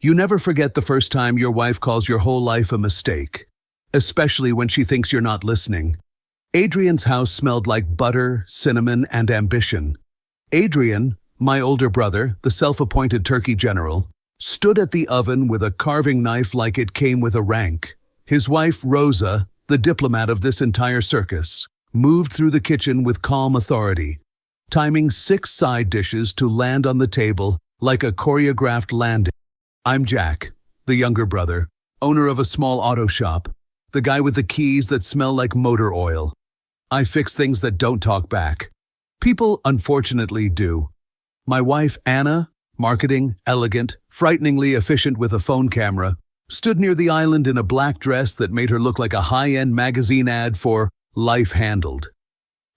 You never forget the first time your wife calls your whole life a mistake, especially when she thinks you're not listening. Adrian's house smelled like butter, cinnamon, and ambition. Adrian, my older brother, the self-appointed turkey general, stood at the oven with a carving knife like it came with a rank. His wife, Rosa, the diplomat of this entire circus, moved through the kitchen with calm authority, timing 6 side dishes to land on the table like a choreographed landing. I'm Jack, the younger brother, owner of a small auto shop, the guy with the keys that smell like motor oil. I fix things that don't talk back. People, unfortunately, do. My wife, Anna, marketing, elegant, frighteningly efficient with a phone camera, stood near the island in a black dress that made her look like a high-end magazine ad for Life Handled.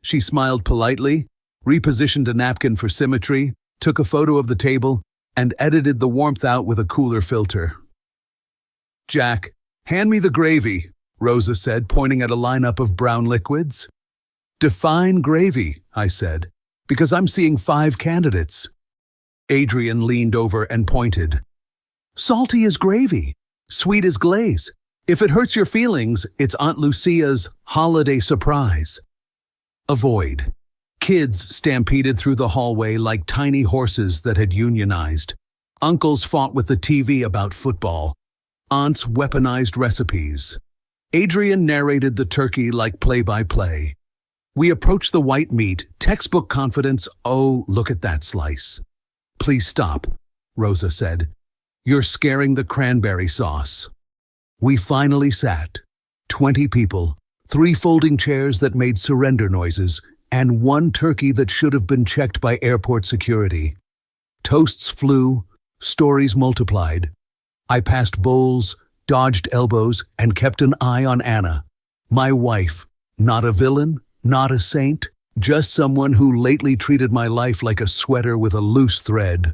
She smiled politely, repositioned a napkin for symmetry, took a photo of the table, and edited the warmth out with a cooler filter. "Jack, hand me the gravy," Rosa said, pointing at a lineup of brown liquids. "Define gravy," I said, "because I'm seeing 5 candidates." Adrian leaned over and pointed. "Salty as gravy, sweet as glaze. If it hurts your feelings, it's Aunt Lucia's holiday surprise." Avoid. Kids stampeded through the hallway like tiny horses that had unionized. Uncles fought with the TV about football. Aunts weaponized recipes. Adrian narrated the turkey like play-by-play. We approached the white meat, textbook confidence. "Oh, look at that slice." "Please stop," Rosa said. "You're scaring the cranberry sauce." We finally sat. 20 people, 3 folding chairs that made surrender noises, and 1 turkey that should have been checked by airport security. Toasts flew, stories multiplied. I passed bowls, dodged elbows, and kept an eye on Anna, my wife, not a villain, not a saint, just someone who lately treated my life like a sweater with a loose thread.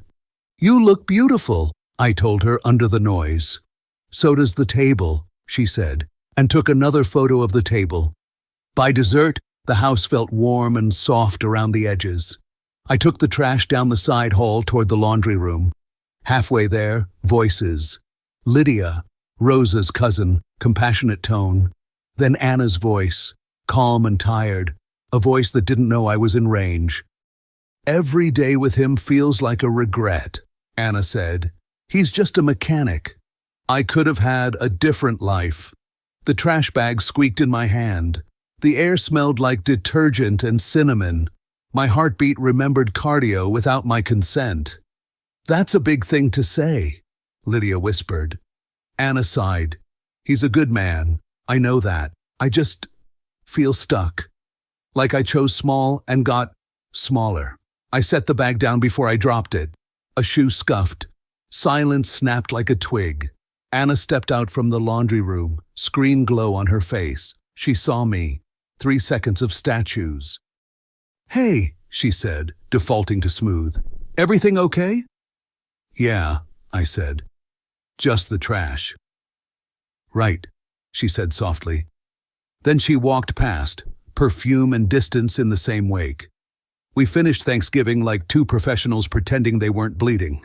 "You look beautiful," I told her under the noise. "So does the table," she said, and took another photo of the table. By dessert, the house felt warm and soft around the edges. I took the trash down the side hall toward the laundry room. Halfway there, voices. Lydia, Rosa's cousin, compassionate tone. Then Anna's voice, calm and tired, a voice that didn't know I was in range. "Every day with him feels like a regret," Anna said. "He's just a mechanic. I could have had a different life." The trash bag squeaked in my hand. The air smelled like detergent and cinnamon. My heartbeat remembered cardio without my consent. "That's a big thing to say," Lydia whispered. Anna sighed. "He's a good man. I know that. I just feel stuck. Like I chose small and got smaller." I set the bag down before I dropped it. A shoe scuffed. Silence snapped like a twig. Anna stepped out from the laundry room, screen glow on her face. She saw me. 3 seconds of statues. "Hey," she said, defaulting to smooth. "Everything okay?" "Yeah," I said. "Just the trash." "Right," she said softly. Then she walked past, perfume and distance in the same wake. We finished Thanksgiving like 2 professionals pretending they weren't bleeding.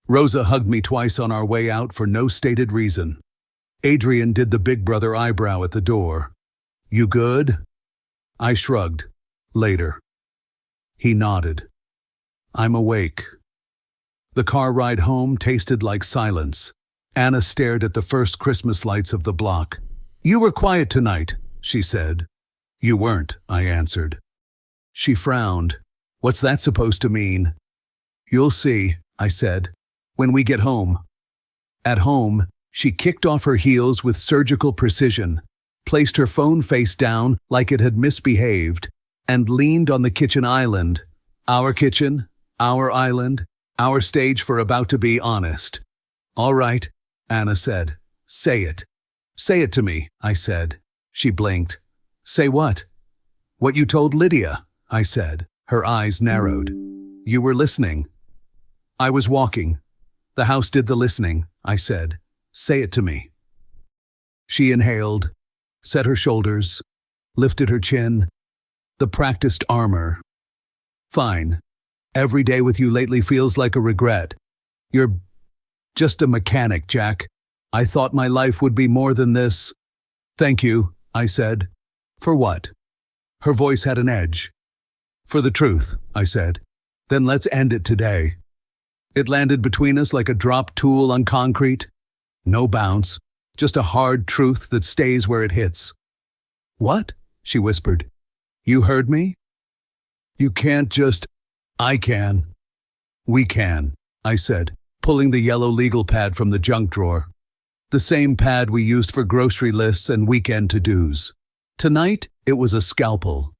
Rosa hugged me twice on our way out for no stated reason. Adrian did the big brother eyebrow at the door. "You good?" I shrugged. "Later." He nodded. "I'm awake." The car ride home tasted like silence. Anna stared at the first Christmas lights of the block. "You were quiet tonight," she said. "You weren't," I answered. She frowned. "What's that supposed to mean?" "You'll see," I said, "when we get home." At home, she kicked off her heels with surgical precision, placed her phone face down like it had misbehaved, and leaned on the kitchen island. Our kitchen, our island, our stage for about to be honest. "All right," Anna said. "Say it." "Say it to me," I said. She blinked. "Say what?" "What you told Lydia," I said. Her eyes narrowed. "You were listening." "I was walking. The house did the listening," I said. "Say it to me." She inhaled, set her shoulders, lifted her chin. The practiced armor. "Fine. Every day with you lately feels like a regret. You're Just a mechanic, Jack. I thought my life would be more than this. Thank you, I said. For what? Her voice had an edge. For the truth, I said. Then let's end it today. It landed between us like a dropped tool on concrete. No bounce, just a hard truth that stays where it hits. What? She whispered. You heard me? You can't just... I can. We can, I said, pulling the yellow legal pad from the junk drawer. The same pad we used for grocery lists and weekend to-dos. Tonight, it was a scalpel.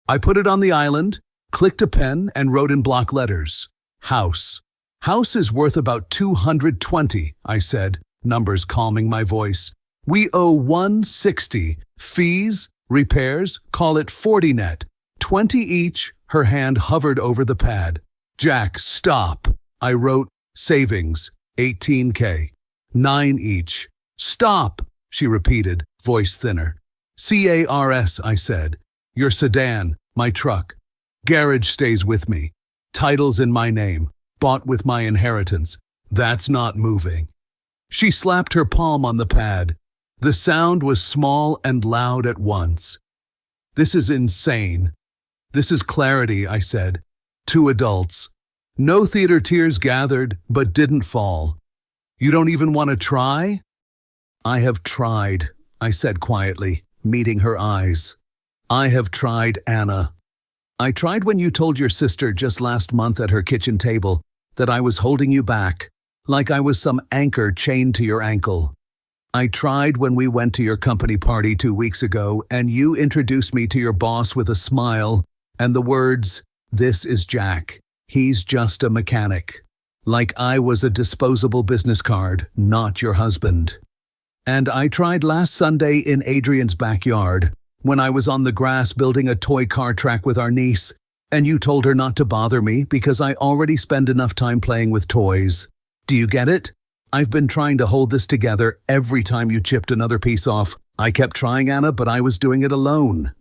I put it on the island, clicked a pen, and wrote in block letters. House. House is worth about 220, I said, numbers calming my voice. We owe 160. Fees, repairs, call it 40 net. 20 each. Her hand hovered over the pad. Jack, stop. I wrote, savings, 18K. 9 each. Stop, she repeated, voice thinner. CARS, I said. Your sedan, my truck. Garage stays with me. Title's in my name. Bought with my inheritance. That's not moving. She slapped her palm on the pad. The sound was small and loud at once. This is insane. This is clarity, I said. 2 adults. No theater tears gathered, but didn't fall. You don't even want to try? I have tried, I said quietly, meeting her eyes. I have tried, Anna. I tried when you told your sister just last month at her kitchen table that I was holding you back, like I was some anchor chained to your ankle. I tried when we went to your company party 2 weeks ago and you introduced me to your boss with a smile and the words, "This is Jack. He's just a mechanic." Like I was a disposable business card, not your husband. And I tried last Sunday in Adrian's backyard, when I was on the grass building a toy car track with our niece, and you told her not to bother me because I already spend enough time playing with toys. Do you get it? I've been trying to hold this together every time you chipped another piece off. I kept trying, Anna, but I was doing it alone.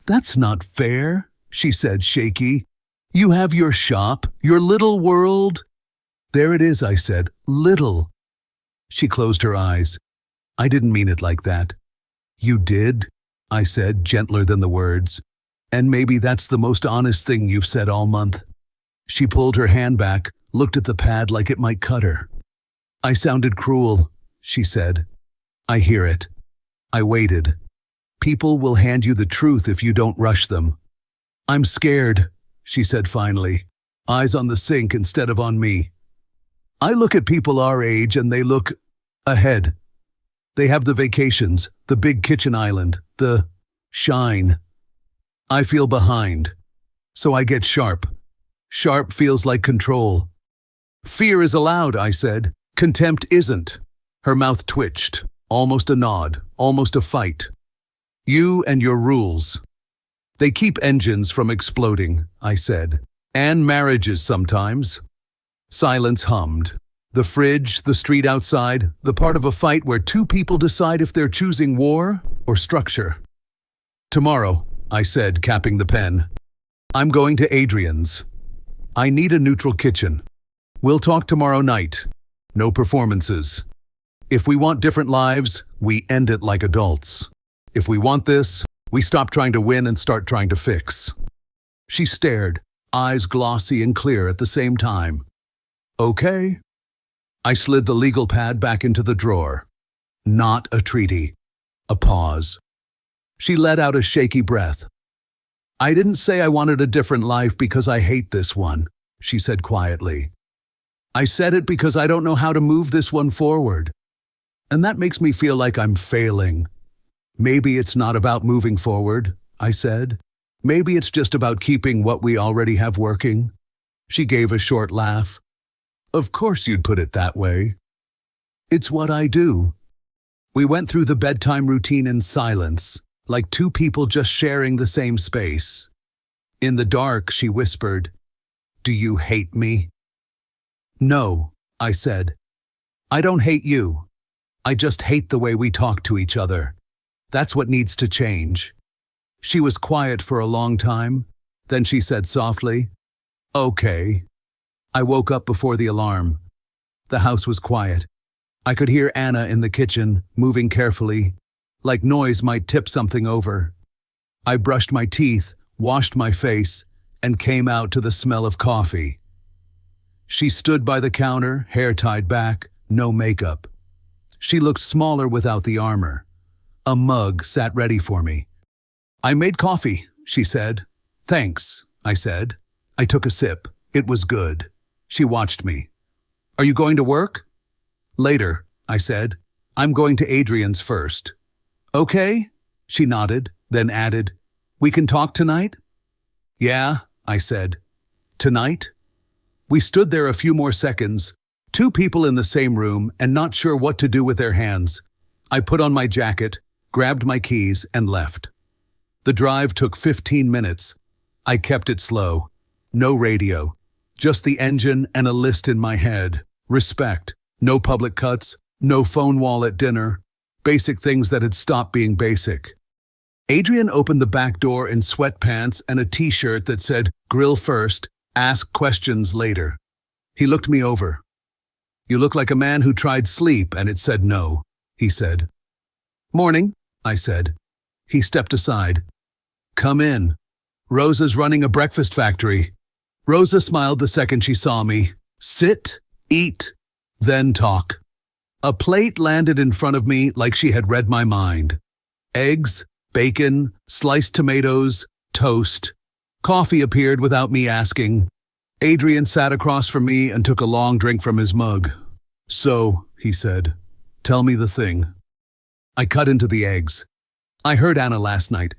That's not fair, she said, shaky. You have your shop, your little world. There it is, I said, little. She closed her eyes. I didn't mean it like that. You did, I said, gentler than the words. And maybe that's the most honest thing you've said all month. She pulled her hand back, looked at the pad like it might cut her. I sounded cruel, she said. I hear it. I waited. People will hand you the truth if you don't rush them. I'm scared, she said finally, eyes on the sink instead of on me. I look at people our age and they look ahead. They have the vacations, the big kitchen island, the shine. I feel behind, so I get sharp. Sharp feels like control. Fear is allowed, I said. Contempt isn't. Her mouth twitched, almost a nod, almost a fight. You and your rules. They keep engines from exploding, I said. And marriages sometimes. Silence hummed. The fridge, the street outside, the part of a fight where 2 people decide if they're choosing war or structure. Tomorrow, I said, capping the pen. I'm going to Adrian's. I need a neutral kitchen. We'll talk tomorrow night. No performances. If we want different lives, we end it like adults. If we want this, we stop trying to win and start trying to fix. She stared, eyes glossy and clear at the same time. Okay. I slid the legal pad back into the drawer. Not a treaty. A pause. She let out a shaky breath. I didn't say I wanted a different life because I hate this one, she said quietly. I said it because I don't know how to move this one forward. And that makes me feel like I'm failing. Maybe it's not about moving forward, I said. Maybe it's just about keeping what we already have working. She gave a short laugh. Of course you'd put it that way. It's what I do. We went through the bedtime routine in silence, like 2 people just sharing the same space. In the dark, she whispered, "Do you hate me?" No, I said. I don't hate you. I just hate the way we talk to each other. That's what needs to change. She was quiet for a long time. Then she said softly, "Okay." I woke up before the alarm. The house was quiet. I could hear Anna in the kitchen, moving carefully, like noise might tip something over. I brushed my teeth, washed my face, and came out to the smell of coffee. She stood by the counter, hair tied back, no makeup. She looked smaller without the armor. A mug sat ready for me. "I made coffee," she said. "Thanks," I said. I took a sip. It was good. She watched me. "Are you going to work?" "Later," I said. "I'm going to Adrian's first." "Okay," she nodded, then added, "We can talk tonight?" "Yeah," I said. "Tonight?" We stood there a few more seconds, two people in the same room and not sure what to do with their hands. I put on my jacket, grabbed my keys, and left. The drive took 15 minutes. I kept it slow. No radio. Just the engine and a list in my head. Respect. No public cuts. No phone wall at dinner. Basic things that had stopped being basic. Adrian opened the back door in sweatpants and a t-shirt that said, "Grill first, ask questions later." He looked me over. "You look like a man who tried sleep and it said no," he said. "Morning," I said. He stepped aside. "Come in. Rosa's running a breakfast factory." Rosa smiled the second she saw me. "Sit, eat, then talk." A plate landed in front of me like she had read my mind. Eggs, bacon, sliced tomatoes, toast. Coffee appeared without me asking. Adrian sat across from me and took a long drink from his mug. "So," he said, "tell me the thing." I cut into the eggs. "I heard Anna last night.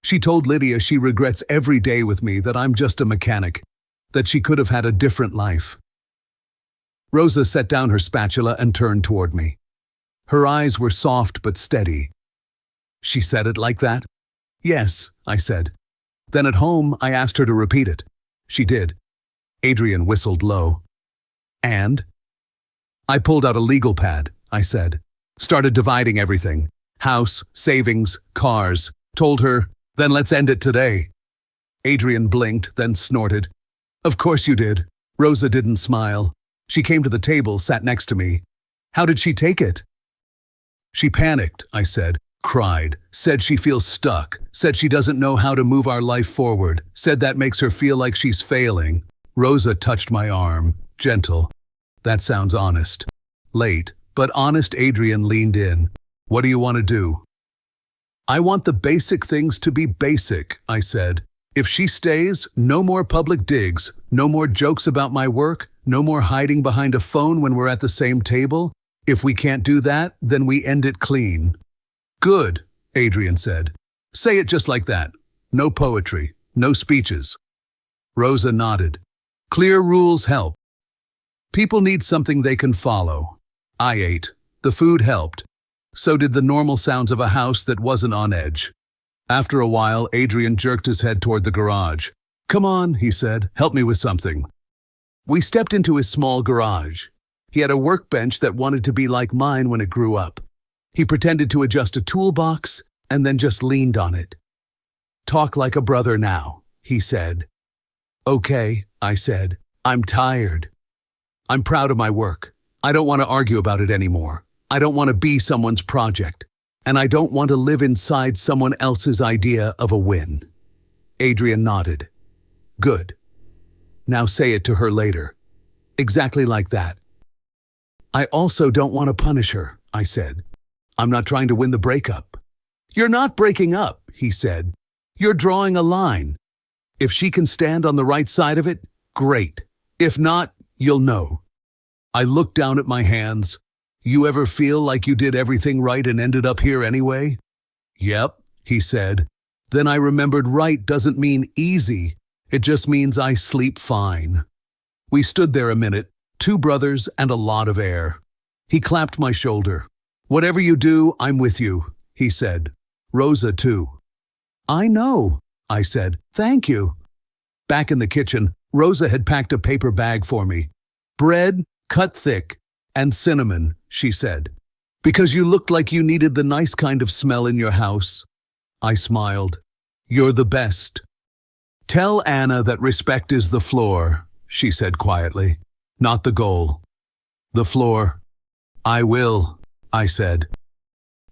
She told Lydia she regrets every day with me, that I'm just a mechanic, that she could have had a different life." Rosa set down her spatula and turned toward me. Her eyes were soft but steady. "She said it like that?" "Yes," I said. Then at home, I asked her to repeat it. She did. Adrian whistled low. "And?" "I pulled out a legal pad," I said. "Started dividing everything. House, savings, cars. Told her, then let's end it today." Adrian blinked, then snorted. "Of course you did." Rosa didn't smile. She came to the table, sat next to me. "How did she take it?" "She panicked," I said. "Cried. Said she feels stuck. Said she doesn't know how to move our life forward. Said that makes her feel like she's failing." Rosa touched my arm, gentle. "That sounds honest." Late, but honest. Adrian leaned in. "What do you want to do?" "I want the basic things to be basic," I said. "If she stays, no more public digs, no more jokes about my work, no more hiding behind a phone when we're at the same table. If we can't do that, then we end it clean." "Good," Adrian said. "Say it just like that. No poetry, no speeches." Rosa nodded. "Clear rules help. People need something they can follow." I ate. The food helped. So did the normal sounds of a house that wasn't on edge. After a while, Adrian jerked his head toward the garage. "Come on," he said, "help me with something." We stepped into his small garage. He had a workbench that wanted to be like mine when it grew up. He pretended to adjust a toolbox and then just leaned on it. "Talk like a brother now," he said. "Okay," I said. "I'm tired. I'm proud of my work. I don't want to argue about it anymore. I don't want to be someone's project. And I don't want to live inside someone else's idea of a win." Adrian nodded. "Good. Now say it to her later. Exactly like that." "I also don't want to punish her," I said. "I'm not trying to win the breakup." "You're not breaking up," he said. "You're drawing a line. If she can stand on the right side of it, great. If not, you'll know." I looked down at my hands. "You ever feel like you did everything right and ended up here anyway?" "Yep," he said. Then I remembered right doesn't mean easy. It just means I sleep fine. We stood there a minute, two brothers and a lot of air. He clapped my shoulder. "Whatever you do, I'm with you," he said. "Rosa, too." "I know," I said. "Thank you." Back in the kitchen, Rosa had packed a paper bag for me. "Bread, cut thick, and cinnamon," she said. "Because you looked like you needed the nice kind of smell in your house." I smiled. "You're the best." "Tell Anna that respect is the floor," she said quietly, "not the goal." The floor. I will, I said.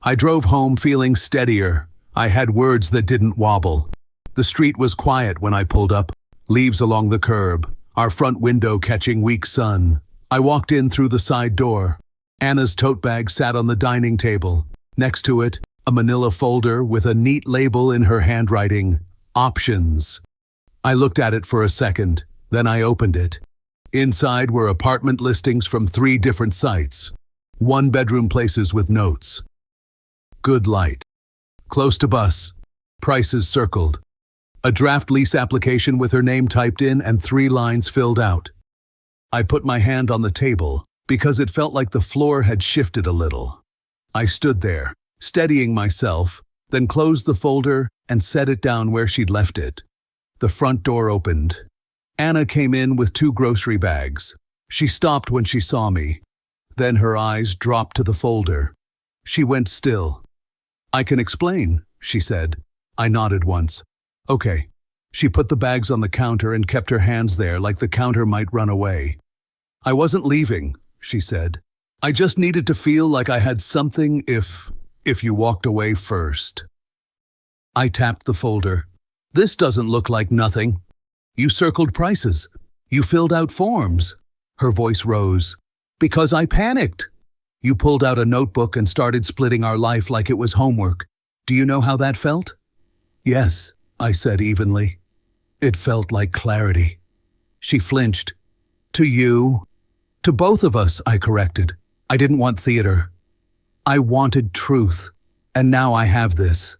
I drove home feeling steadier. I had words that didn't wobble. The street was quiet when I pulled up, leaves along the curb, our front window catching weak sun. I walked in through the side door. Anna's tote bag sat on the dining table. Next to it, a manila folder with a neat label in her handwriting, Options. I looked at it for a second, then I opened it. Inside were apartment listings from 3 different sites. 1-bedroom places with notes. Good light. Close to bus. Prices circled. A draft lease application with her name typed in and 3 lines filled out. I put my hand on the table because it felt like the floor had shifted a little. I stood there, steadying myself, then closed the folder and set it down where she'd left it. The front door opened. Anna came in with 2 grocery bags. She stopped when she saw me. Then her eyes dropped to the folder. She went still. I can explain, she said. I nodded once. Okay. She put the bags on the counter and kept her hands there like the counter might run away. I wasn't leaving, she said. I just needed to feel like I had something if you walked away first. I tapped the folder. This doesn't look like nothing. You circled prices. You filled out forms. Her voice rose. Because I panicked. You pulled out a notebook and started splitting our life like it was homework. Do you know how that felt? Yes, I said evenly. It felt like clarity. She flinched. To you? To both of us, I corrected. I didn't want theater. I wanted truth. And now I have this.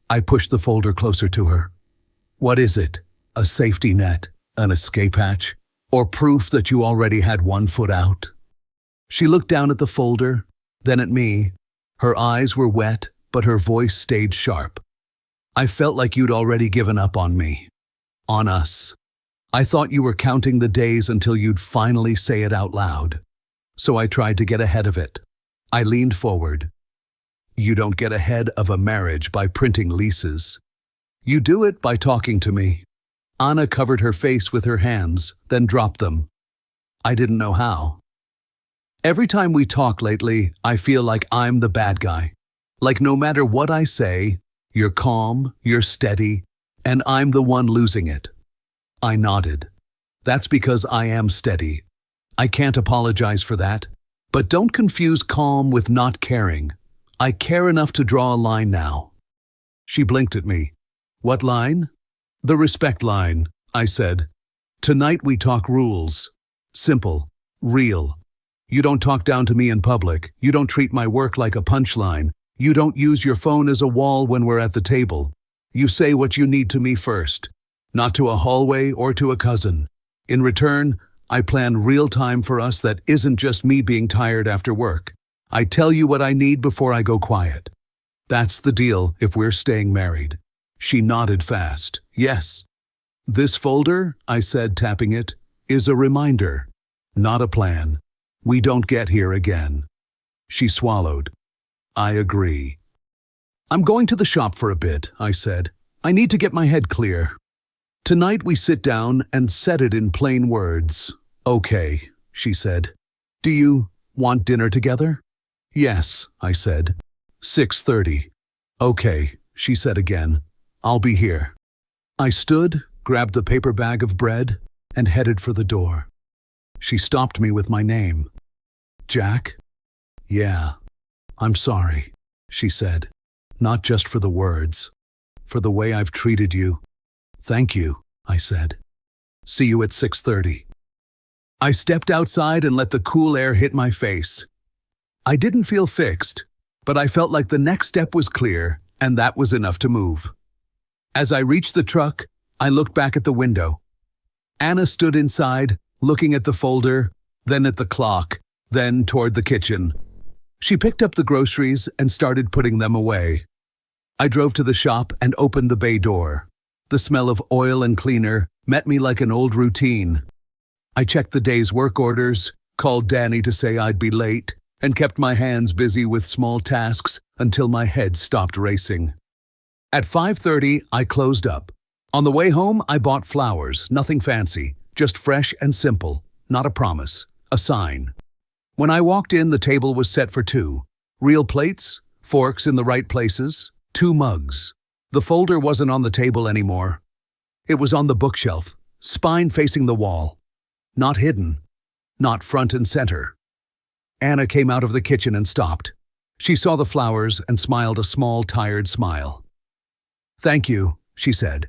I pushed the folder closer to her. What is it? A safety net? An escape hatch? Or proof that you already had 1 foot out? She looked down at the folder, then at me. Her eyes were wet, but her voice stayed sharp. I felt like you'd already given up on me. On us. I thought you were counting the days until you'd finally say it out loud. So I tried to get ahead of it. I leaned forward. You don't get ahead of a marriage by printing leases. You do it by talking to me. Anna covered her face with her hands, then dropped them. I didn't know how. Every time we talk lately, I feel like I'm the bad guy. Like no matter what I say, you're calm, you're steady, and I'm the one losing it. I nodded. That's because I am steady. I can't apologize for that. But don't confuse calm with not caring. I care enough to draw a line now. She blinked at me. What line? The respect line, I said. Tonight we talk rules. Simple. Real. You don't talk down to me in public. You don't treat my work like a punchline. You don't use your phone as a wall when we're at the table. You say what you need to me first. Not to a hallway or to a cousin. In return, I plan real time for us that isn't just me being tired after work. I tell you what I need before I go quiet. That's the deal if we're staying married. She nodded fast. Yes. This folder, I said, tapping it, is a reminder, not a plan. We don't get here again. She swallowed. I agree. I'm going to the shop for a bit, I said. I need to get my head clear. Tonight we sit down and said it in plain words. Okay, she said. Do you want dinner together? Yes, I said. 6:30. Okay, she said again. I'll be here. I stood, grabbed the paper bag of bread, and headed for the door. She stopped me with my name. Jack? Yeah. I'm sorry, she said. Not just for the words. For the way I've treated you. Thank you, I said. See you at 6:30. I stepped outside and let the cool air hit my face. I didn't feel fixed, but I felt like the next step was clear, and that was enough to move. As I reached the truck, I looked back at the window. Anna stood inside, looking at the folder, then at the clock, then toward the kitchen. She picked up the groceries and started putting them away. I drove to the shop and opened the bay door. The smell of oil and cleaner met me like an old routine. I checked the day's work orders, called Danny to say I'd be late, and kept my hands busy with small tasks until my head stopped racing. At 5:30, I closed up. On the way home, I bought flowers, nothing fancy, just fresh and simple, not a promise, a sign. When I walked in, the table was set for two. Real plates, forks in the right places, two mugs. The folder wasn't on the table anymore. It was on the bookshelf, spine facing the wall. Not hidden, not front and center. Anna came out of the kitchen and stopped. She saw the flowers and smiled a small, tired smile. "Thank you," she said.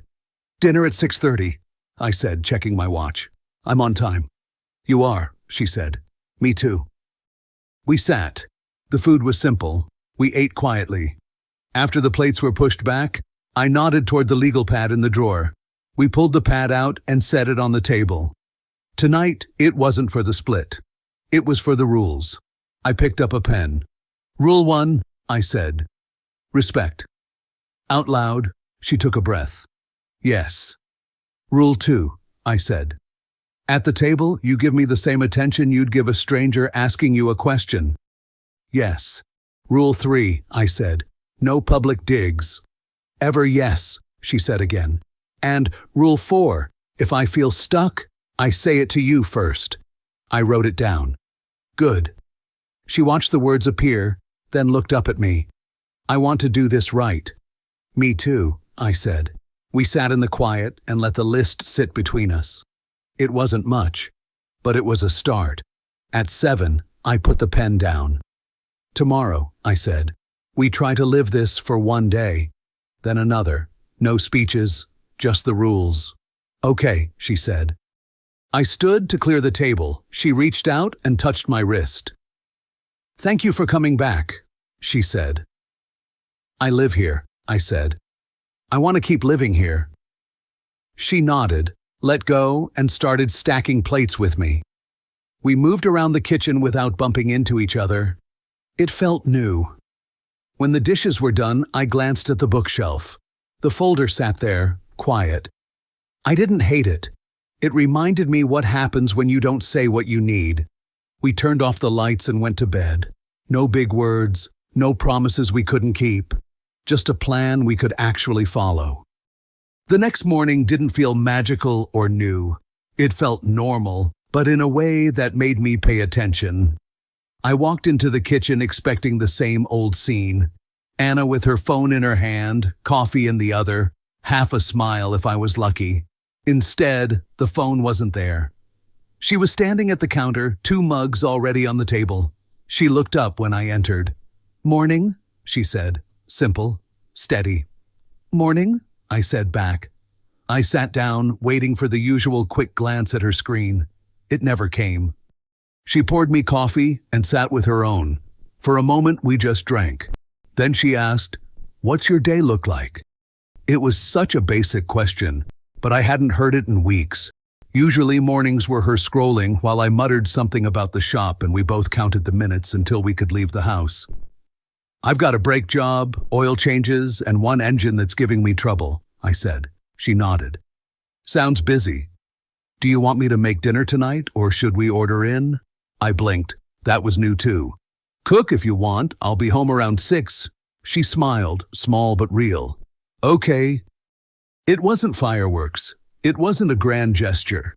"Dinner at 6:30, I said, checking my watch. "I'm on time." "You are," she said. "Me too." We sat. The food was simple. We ate quietly. After the plates were pushed back, I nodded toward the legal pad in the drawer. We pulled the pad out and set it on the table. Tonight, it wasn't for the split. It was for the rules. I picked up a pen. "Rule 1, I said. "Respect." Out loud, she took a breath. "Yes." "Rule 2, I said. "At the table, you give me the same attention you'd give a stranger asking you a question." "Yes." "Rule 3, I said. "No public digs." "Ever yes," she said again. "And Rule 4, if I feel stuck, I say it to you first." I wrote it down. "Good." She watched the words appear, then looked up at me. "I want to do this right." "Me too," I said. We sat in the quiet and let the list sit between us. It wasn't much, but it was a start. At 7, I put the pen down. "Tomorrow," I said, "we try to live this for one day, then another. No speeches, just the rules." "Okay," she said. I stood to clear the table. She reached out and touched my wrist. "Thank you for coming back," she said. "I live here," I said. "I want to keep living here." She nodded, let go, and started stacking plates with me. We moved around the kitchen without bumping into each other. It felt new. When the dishes were done, I glanced at the bookshelf. The folder sat there, quiet. I didn't hate it. It reminded me what happens when you don't say what you need. We turned off the lights and went to bed. No big words, no promises we couldn't keep. Just a plan we could actually follow. The next morning didn't feel magical or new. It felt normal, but in a way that made me pay attention. I walked into the kitchen expecting the same old scene. Anna with her phone in her hand, coffee in the other, half a smile if I was lucky. Instead, the phone wasn't there. She was standing at the counter, 2 mugs already on the table. She looked up when I entered. "Morning," she said. Simple, steady. "Morning," I said back. I sat down, waiting for the usual quick glance at her screen. It never came. She poured me coffee and sat with her own. For a moment, we just drank. Then she asked, "What's your day look like?" It was such a basic question, but I hadn't heard it in weeks. Usually mornings were her scrolling while I muttered something about the shop and we both counted the minutes until we could leave the house. "I've got a brake job, oil changes, and 1 engine that's giving me trouble," I said. She nodded. "Sounds busy. Do you want me to make dinner tonight, or should we order in?" I blinked. That was new too. "Cook if you want. I'll be home around 6. She smiled, small but real. "Okay." It wasn't fireworks. It wasn't a grand gesture.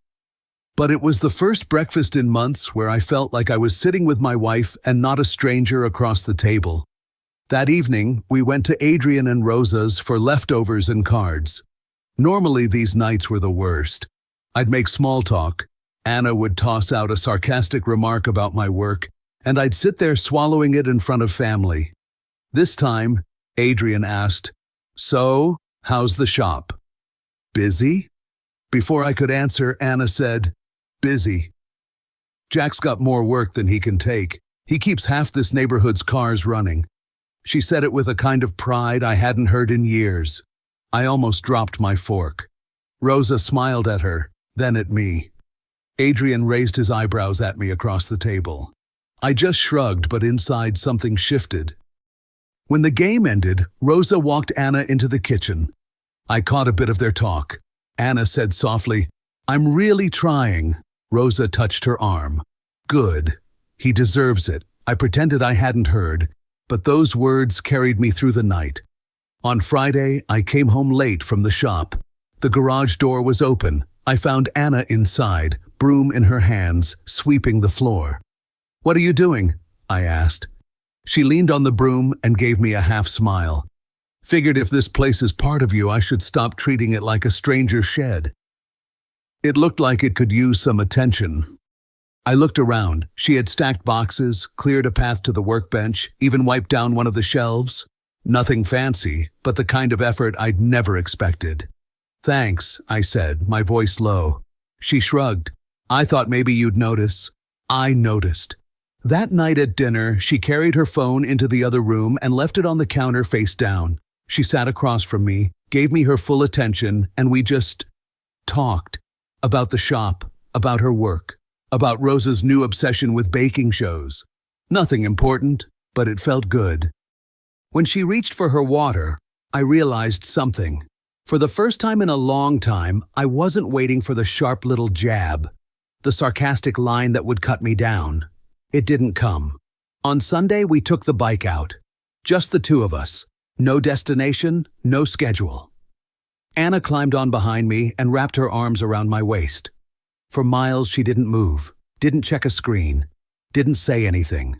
But it was the first breakfast in months where I felt like I was sitting with my wife and not a stranger across the table. That evening, we went to Adrian and Rosa's for leftovers and cards. Normally, these nights were the worst. I'd make small talk. Anna would toss out a sarcastic remark about my work, and I'd sit there swallowing it in front of family. This time, Adrian asked, "So, how's the shop?" "Busy?" Before I could answer, Anna said, "Busy. Jack's got more work than he can take. He keeps half this neighborhood's cars running." She said it with a kind of pride I hadn't heard in years. I almost dropped my fork. Rosa smiled at her, then at me. Adrian raised his eyebrows at me across the table. I just shrugged, but inside something shifted. When the game ended, Rosa walked Anna into the kitchen. I caught a bit of their talk. Anna said softly, "I'm really trying." Rosa touched her arm. "Good. He deserves it." I pretended I hadn't heard, but those words carried me through the night. On Friday, I came home late from the shop. The garage door was open. I found Anna inside, broom in her hands, sweeping the floor. "What are you doing?" I asked. She leaned on the broom and gave me a half smile. "Figured if this place is part of you, I should stop treating it like a stranger's shed." It looked like it could use some attention. I looked around. She had stacked boxes, cleared a path to the workbench, even wiped down one of the shelves. Nothing fancy, but the kind of effort I'd never expected. "Thanks," I said, my voice low. She shrugged. "I thought maybe you'd notice." I noticed. That night at dinner, she carried her phone into the other room and left it on the counter face down. She sat across from me, gave me her full attention, and we just talked. About the shop, about her work, about Rosa's new obsession with baking shows. Nothing important, but it felt good. When she reached for her water, I realized something. For the first time in a long time, I wasn't waiting for the sharp little jab, the sarcastic line that would cut me down. It didn't come. On Sunday, we took the bike out. Just the two of us. No destination, no schedule. Anna climbed on behind me and wrapped her arms around my waist. For miles, she didn't move, didn't check a screen, didn't say anything.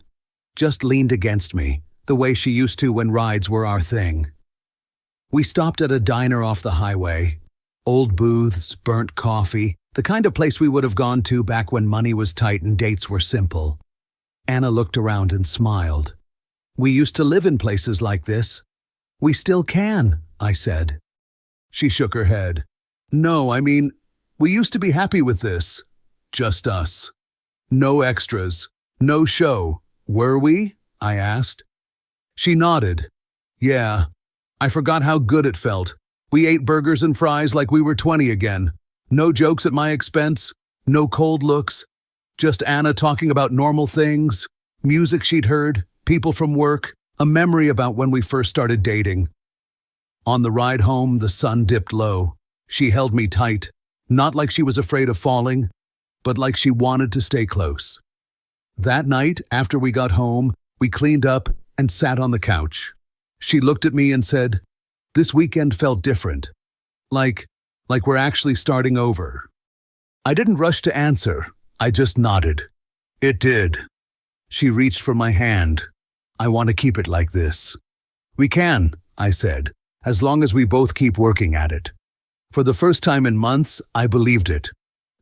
Just leaned against me, the way she used to when rides were our thing. We stopped at a diner off the highway. Old booths, burnt coffee, the kind of place we would have gone to back when money was tight and dates were simple. Anna looked around and smiled. "We used to live in places like this." "We still can," I said. She shook her head. "No, I mean, we used to be happy with this. Just us. No extras. No show. Were we?" I asked. She nodded. "Yeah. I forgot how good it felt. We ate burgers and fries like we were 20 again. No jokes at my expense. No cold looks. Just Anna talking about normal things, music she'd heard, people from work, a memory about when we first started dating." On the ride home, the sun dipped low. She held me tight, not like she was afraid of falling, but like she wanted to stay close. That night, after we got home, we cleaned up and sat on the couch. She looked at me and said, "This weekend felt different. Like we're actually starting over." I didn't rush to answer. I just nodded. It did. She reached for my hand. "I want to keep it like this." "We can," I said, "as long as we both keep working at it." For the first time in months, I believed it.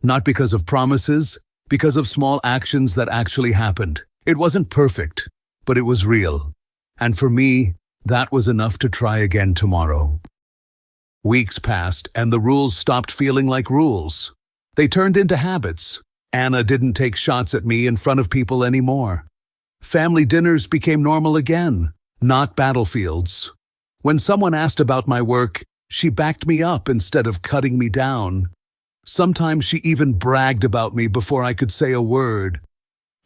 Not because of promises, because of small actions that actually happened. It wasn't perfect, but it was real. And for me, that was enough to try again tomorrow. Weeks passed, and the rules stopped feeling like rules. They turned into habits. Anna didn't take shots at me in front of people anymore. Family dinners became normal again, not battlefields. When someone asked about my work, she backed me up instead of cutting me down. Sometimes she even bragged about me before I could say a word.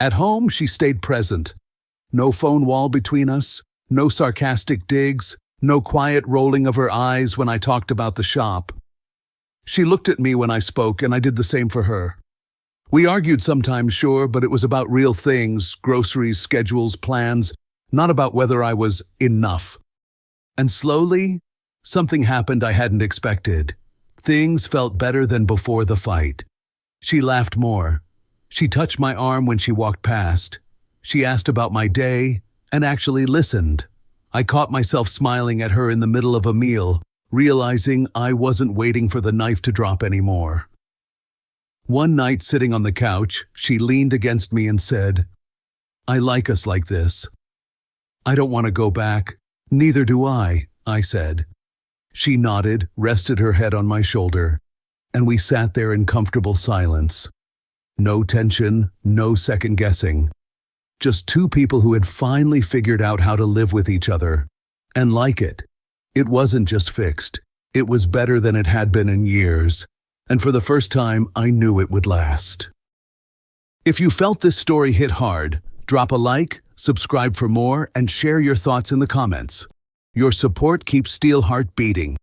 At home, she stayed present. No phone wall between us, no sarcastic digs, no quiet rolling of her eyes when I talked about the shop. She looked at me when I spoke, and I did the same for her. We argued sometimes, sure, but it was about real things, groceries, schedules, plans, not about whether I was enough. And slowly, something happened I hadn't expected. Things felt better than before the fight. She laughed more. She touched my arm when she walked past. She asked about my day and actually listened. I caught myself smiling at her in the middle of a meal, realizing I wasn't waiting for the knife to drop anymore. One night, sitting on the couch, she leaned against me and said, "I like us like this." "I don't want to go back." "Neither do I," I said. She nodded, rested her head on my shoulder, and we sat there in comfortable silence. No tension, no second-guessing. Just two people who had finally figured out how to live with each other, and like it. It wasn't just fixed. It was better than it had been in years, and for the first time, I knew it would last. If you felt this story hit hard, drop a like, subscribe for more, and share your thoughts in the comments. Your support keeps Steelheart beating.